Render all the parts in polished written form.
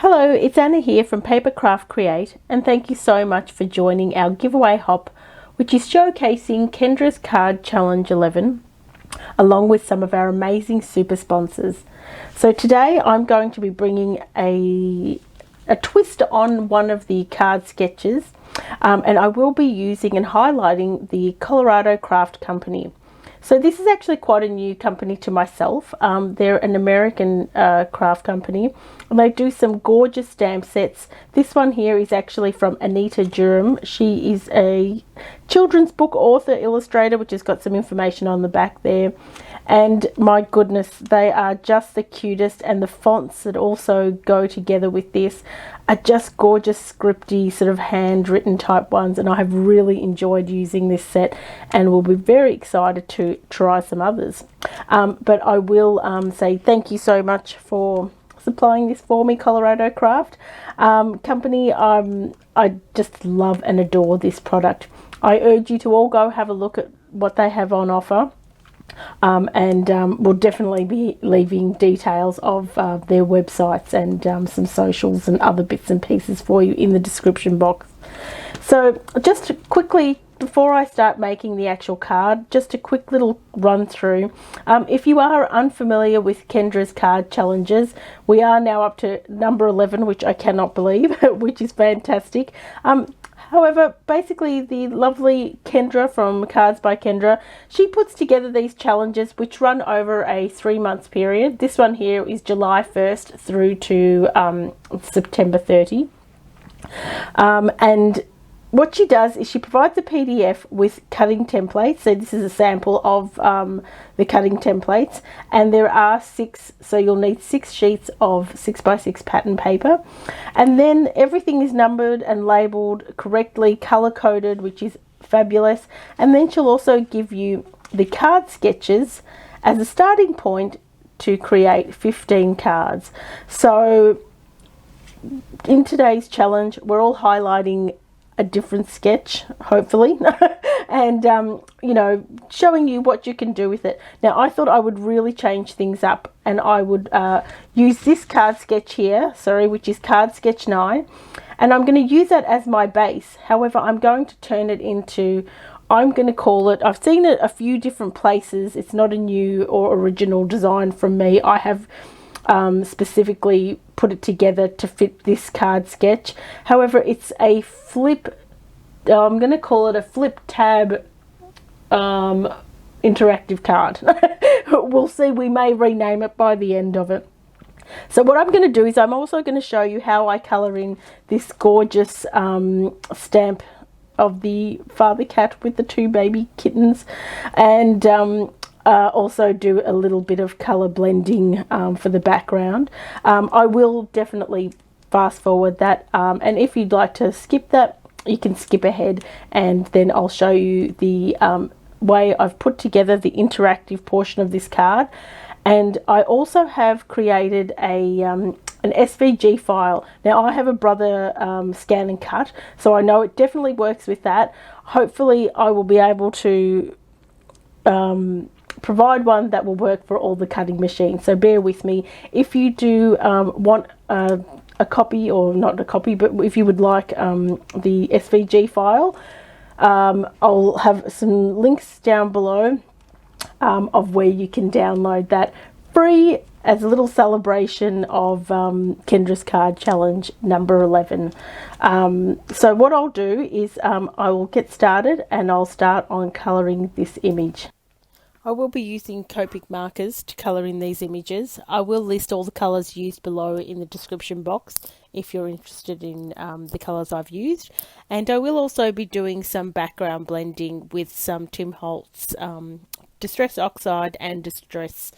Hello, it's Anna here from Papercraft Create, and thank you so much for joining our giveaway hop, which is showcasing Kendra's Card Challenge 11, along with some of our amazing super sponsors. So today I'm going to be bringing a twist on one of the card sketches, and I will be using and highlighting the Colorado Craft Company. So this is actually quite a new company to myself. They're an American craft company, and they do some gorgeous stamp sets. This one here is actually from Anita Durham. She is a children's book author, illustrator, which has got some information on the back there. And my goodness, they are just the cutest, and the fonts that also go together with this are just gorgeous, scripty, sort of handwritten type ones, and I have really enjoyed using this set and will be very excited to try some others. But I will say thank you so much for supplying this for me, Colorado Craft Company. I just love and adore this product. I urge you to all go have a look at what they have on offer. We'll definitely be leaving details of their websites and some socials and other bits and pieces for you in the description box. So just quickly, before I start making the actual card, just a quick little run through. If you are unfamiliar with Kendra's card challenges, we are now up to number 11, which I cannot believe, which is fantastic. However, basically the lovely Kendra from Cards by Kendra, she puts together these challenges which run over a 3-month period. This one here is July 1st through to September 30. And what she does is she provides a PDF with cutting templates. So this is a sample of the cutting templates, and there are 6, so you'll need 6 sheets of 6x6 pattern paper, and then everything is numbered and labeled correctly, color coded, which is fabulous. And then she'll also give you the card sketches as a starting point to create 15 cards. So in today's challenge, we're all highlighting a different sketch, hopefully, and you know, showing you what you can do with it. Now I thought I would really change things up, and I would use this card sketch here, which is card sketch 9, and I'm going to use that as my base. However, I'm going to turn it into, I'm going to call it, I've seen it a few different places, it's not a new or original design from me. I have specifically put it together to fit this card sketch. However, it's a flip, I'm going to call it a flip tab interactive card. We'll see, we may rename it by the end of it. So what I'm going to do is I'm also going to show you how I colour in this gorgeous stamp of the father cat with the 2 baby kittens, and also do a little bit of colour blending for the background. I will definitely fast forward that, and if you'd like to skip that, you can skip ahead, and then I'll show you the way I've put together the interactive portion of this card. And I also have created an SVG file. Now I have a brother scan and cut, so I know it definitely works with that. Hopefully I will be able to provide one that will work for all the cutting machines, so bear with me. If you do want a copy, or not a copy, but if you would like the SVG file, I'll have some links down below of where you can download that free as a little celebration of Kendra's Card Challenge number 11. So what I'll do is I will get started, and I'll start on colouring this image. I will be using Copic markers to colour in these images. I will list all the colours used below in the description box if you're interested in the colours I've used. And I will also be doing some background blending with some Tim Holtz Distress Oxide and Distress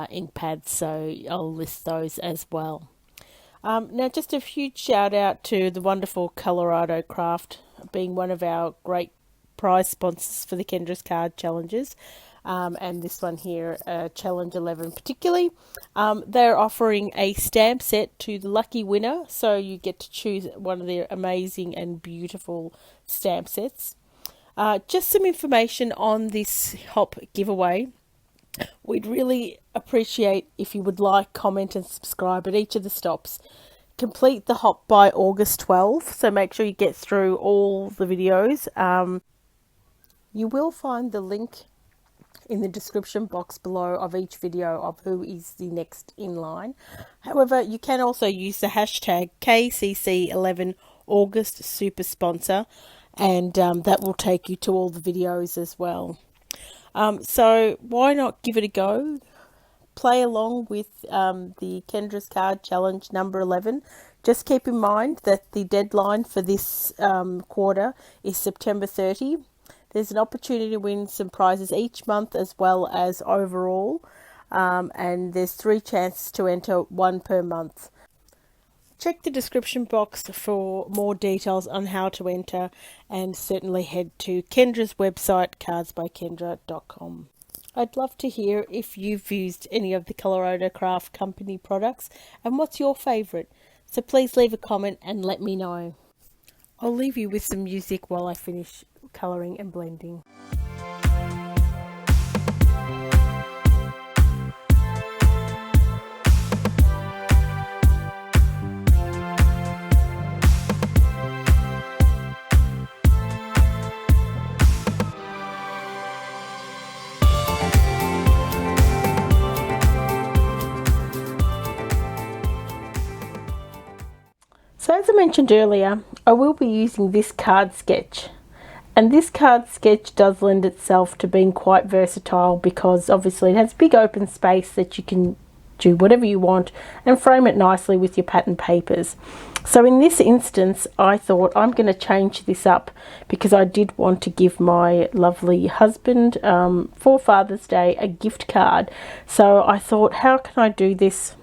ink pads, so I'll list those as well. Now just a huge shout out to the wonderful Colorado Craft, being one of our great prize sponsors for the Kendra's Card Challenges. And this one here, Challenge 11 particularly, they're offering a stamp set to the lucky winner, so you get to choose one of their amazing and beautiful stamp sets. Just some information on this hop giveaway. We'd really appreciate if you would like, comment and subscribe at each of the stops. complete the hop by August 12th, so make sure you get through all the videos. You will find the link in the description box below of each video of who is the next in line. However, you can also use the hashtag KCC11 August Super Sponsor, and that will take you to all the videos as well. So why not give it a go? Play along with the Kendra's Card Challenge number 11. Just keep in mind that the deadline for this quarter is September 30. There's an opportunity to win some prizes each month as well as overall. And there's 3 chances to enter, 1 per month. Check the description box for more details on how to enter, and certainly head to Kendra's website, cardsbykendra.com. I'd love to hear if you've used any of the Colorado Craft Company products and what's your favourite. So please leave a comment and let me know. I'll leave you with some music while I finish colouring and blending. So as I mentioned earlier, I will be using this card sketch, and this card sketch does lend itself to being quite versatile because obviously it has big open space that you can do whatever you want and frame it nicely with your pattern papers. So in this instance, I thought I'm going to change this up because I did want to give my lovely husband for Father's Day a gift card. So I thought, how can I do this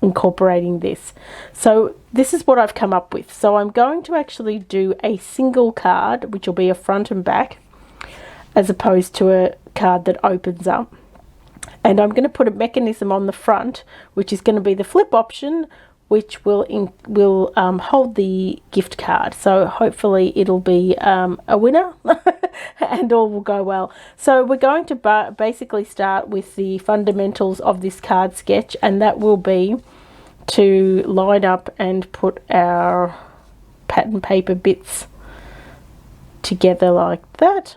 incorporating this? So this is what I've come up with. So I'm going to actually do a single card, which will be a front and back, as opposed to a card that opens up. And I'm going to put a mechanism on the front, which is going to be the flip option, which will hold the gift card. So hopefully it'll be a winner and all will go well. So we're going to basically start with the fundamentals of this card sketch, and that will be to line up and put our pattern paper bits together like that.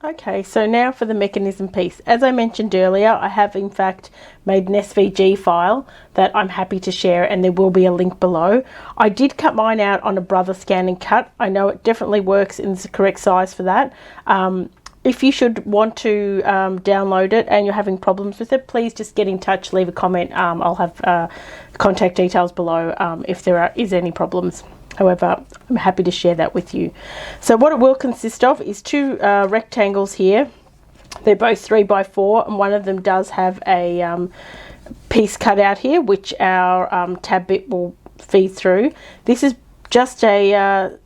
Okay, so now for the mechanism piece. As I mentioned earlier, I have in fact made an SVG file that I'm happy to share, and there will be a link below. I did cut mine out on a Brother Scan and Cut. I know it definitely works in the correct size for that. If you should want to download it and you're having problems with it, please just get in touch, leave a comment. I'll have contact details below if there is any problems. However, I'm happy to share that with you. So what it will consist of is 2 rectangles here. They're both 3x4, and one of them does have a piece cut out here, which our tab bit will feed through. This is just a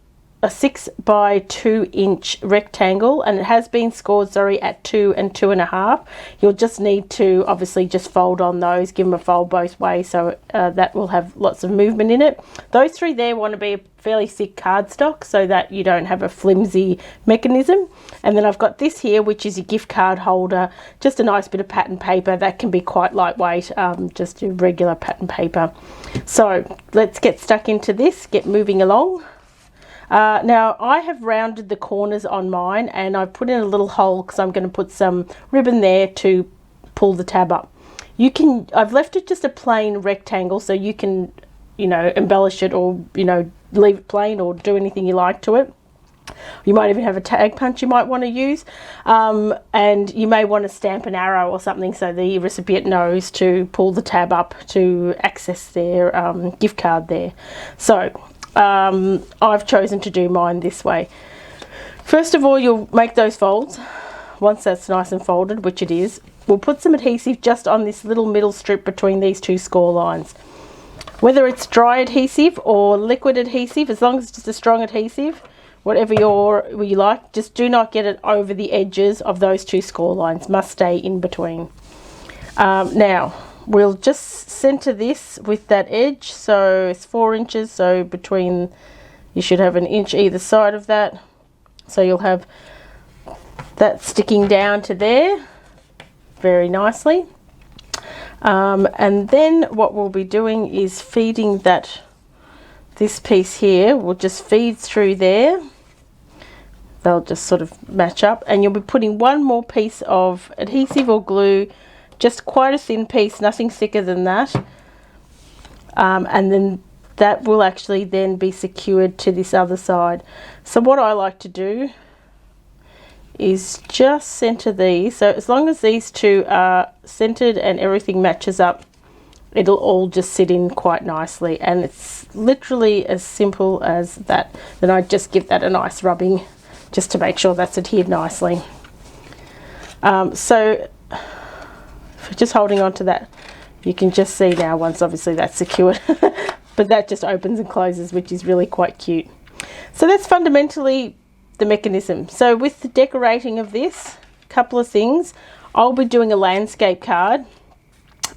6x2 inch rectangle, and it has been scored at 2 and 2.5. You'll just need to obviously just fold on those, give them a fold both ways, so that will have lots of movement in it. Those 3 there want to be a fairly thick cardstock so that you don't have a flimsy mechanism. And then I've got this here, which is a gift card holder, just a nice bit of pattern paper that can be quite lightweight, just a regular pattern paper. So let's get stuck into this, get moving along. Now I have rounded the corners on mine, and I've put in a little hole because I'm going to put some ribbon there to pull the tab up. I've left it just a plain rectangle, so you can, embellish it or, leave it plain or do anything you like to it. You might even have a tag punch you might want to use, and you may want to stamp an arrow or something so the recipient knows to pull the tab up to access their gift card there. So I've chosen to do mine this way. First of all, you'll make those folds. Once that's nice and folded, which it is, we'll put some adhesive just on this little middle strip between these 2 score lines. Whether it's dry adhesive or liquid adhesive, as long as it's just a strong adhesive, whatever you like, just do not get it over the edges of those two score lines. Must stay in between. Now we'll just center this with that edge, so it's 4 inches, so between, you should have an inch either side of that, so you'll have that sticking down to there very nicely. And then what we'll be doing is feeding this piece here will just feed through there. They'll just sort of match up, and you'll be putting one more piece of adhesive or glue, just quite a thin piece, nothing thicker than that, and then that will actually then be secured to this other side. So what I like to do is just center these, so as long as these two are centered and everything matches up, it'll all just sit in quite nicely, and it's literally as simple as that. Then I just give that a nice rubbing just to make sure that's adhered nicely. So just holding on to that, you can just see now, once obviously that's secured, but that just opens and closes, which is really quite cute. So that's fundamentally the mechanism. So with the decorating of this, a couple of things. I'll be doing a landscape card,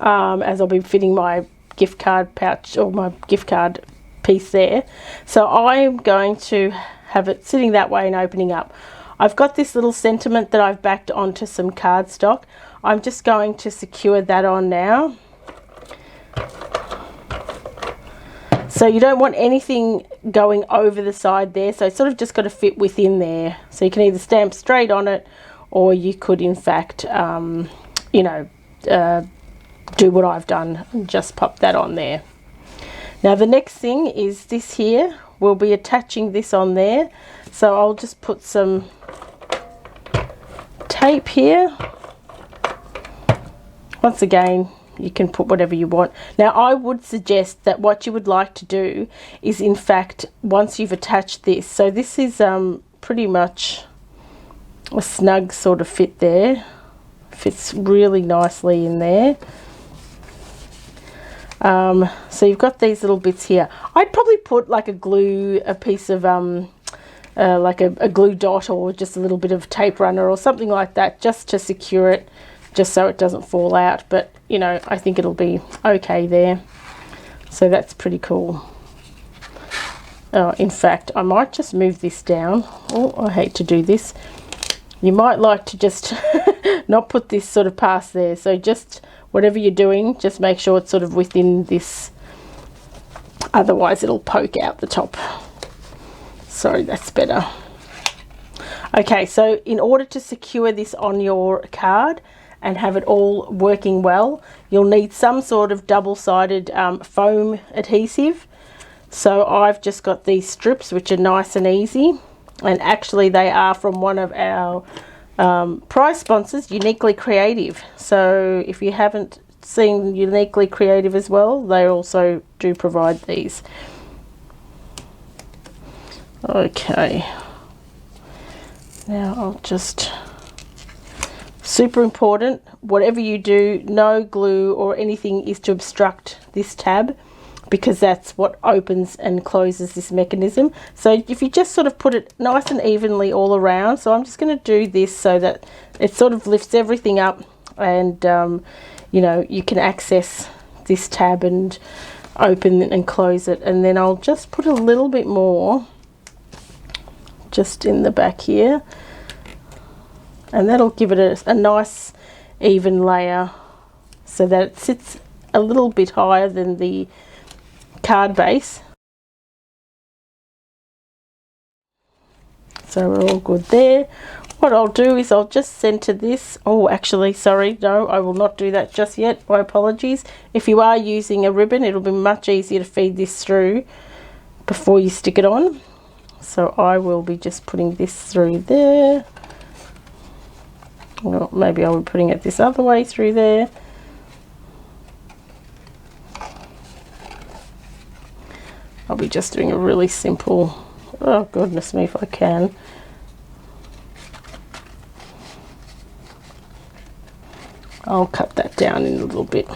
as I'll be fitting my gift card pouch or my gift card piece there. So I'm going to have it sitting that way and opening up. I've got this little sentiment that I've backed onto some cardstock. I'm just going to secure that on now. So you don't want anything going over the side there, so it's sort of just got to fit within there. So you can either stamp straight on it, or you could in fact you know, do what I've done and just pop that on there. Now the next thing is this here. We'll be attaching this on there, so I'll just put some tape here. Once again, you can put whatever you want. Now I would suggest that what you would like to do is, in fact, once you've attached this, so this is pretty much a snug sort of fit there, fits really nicely in there. So you've got these little bits here. I'd probably put like a piece of like a glue dot, or just a little bit of tape runner or something like that, just to secure it, just so it doesn't fall out. But you know, I think it'll be okay there. So that's pretty cool. In fact, I might just move this down. Oh, I hate to do this. You might like to just not put this sort of past there. So just whatever you're doing, just make sure it's sort of within this, otherwise it'll poke out the top. Sorry, that's better. Okay, so in order to secure this on your card and have it all working well, you'll need some sort of double-sided foam adhesive. So I've just got these strips, which are nice and easy, and actually they are from one of our prize sponsors, Uniquely Creative. So if you haven't seen Uniquely Creative as well, they also do provide these. Okay, now I'll just, super important, whatever you do, no glue or anything is to obstruct this tab, because that's what opens and closes this mechanism. So if you just sort of put it nice and evenly all around, so I'm just going to do this so that it sort of lifts everything up, and you know, you can access this tab and open and close it. And then I'll just put a little bit more just in the back here, and that'll give it a nice even layer, so that it sits a little bit higher than the card base. So we're all good there. What I'll do is I'll just center this. Oh, actually, sorry, no, I will not do that just yet. My apologies. If you are using a ribbon, it'll be much easier to feed this through before you stick it on. So I will be just putting this through there. Well, maybe I'll be putting it this other way through there. I'll be just doing a really simple, oh goodness me, if I can. I'll cut that down in a little bit.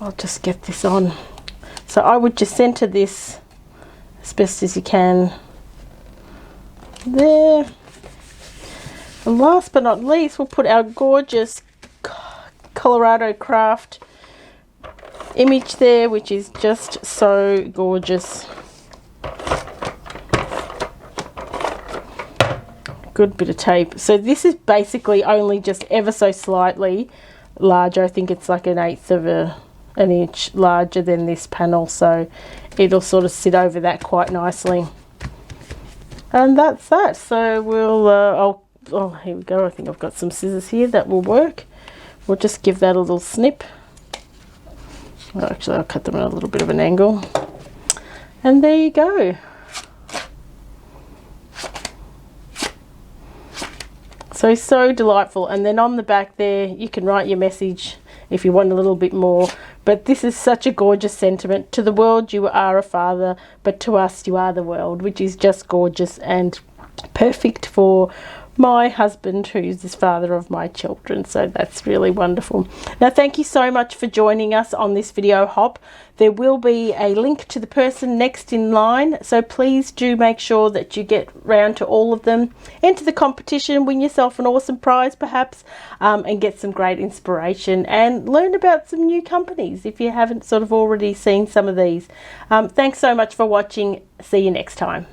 I'll just get this on. So I would just center this as best as you can there. And last but not least, we'll put our gorgeous Colorado Craft image there, which is just so gorgeous. Good bit of tape. So this is basically only just ever so slightly larger. I think it's like 1/8 of an inch larger than this panel, so it'll sort of sit over that quite nicely. And that's that. So we'll oh, here we go. I think I've got some scissors here that will work. We'll just give that a little snip. Well, actually, I'll cut them at a little bit of an angle. And there you go. So delightful. And then on the back there, you can write your message if you want a little bit more. But this is such a gorgeous sentiment. To the world, you are a father, but to us, you are the world, which is just gorgeous and perfect for my husband, who's the father of my children. So that's really wonderful. Now, thank you so much for joining us on this video hop. There will be a link to the person next in line, so please do make sure that you get round to all of them. Enter the competition, win yourself an awesome prize perhaps, and get some great inspiration and learn about some new companies if you haven't sort of already seen some of these. Thanks so much for watching. See you next time.